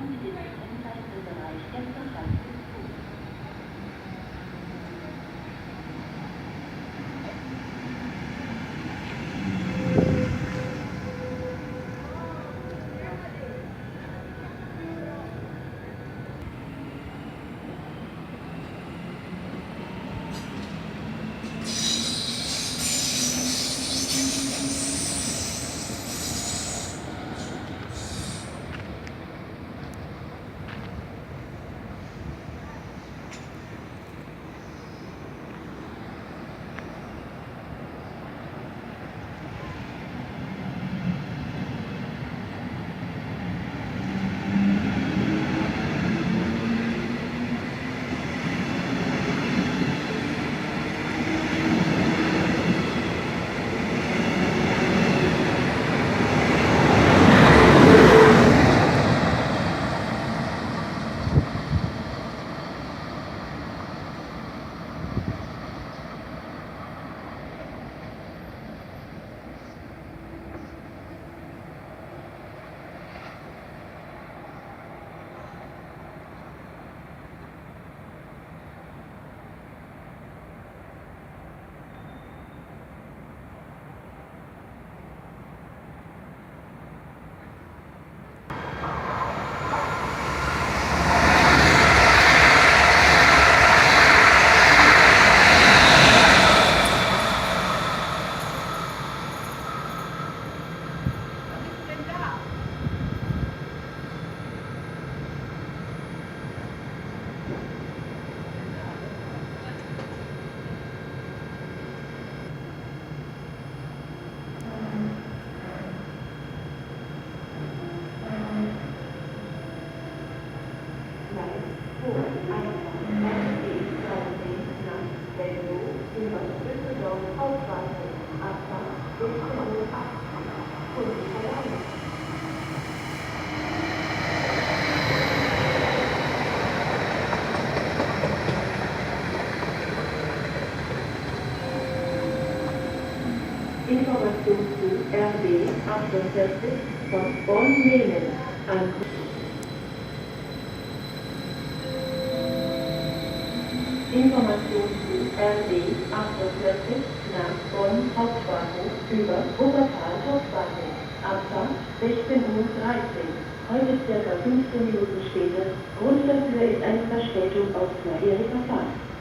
steht das Kennzeichen im Bereich erster Klasse zu. Information zu RB 48 von Bonn-Mehlen an Information zu RB 48 nach Bonn Hauptbahnhof über Wuppertal Hauptbahnhof. Abfahrt 16:13 Uhr. Heute circa 15 Minuten später. Grund dafür ist eine Verspätung auf vorheriger Fahrt.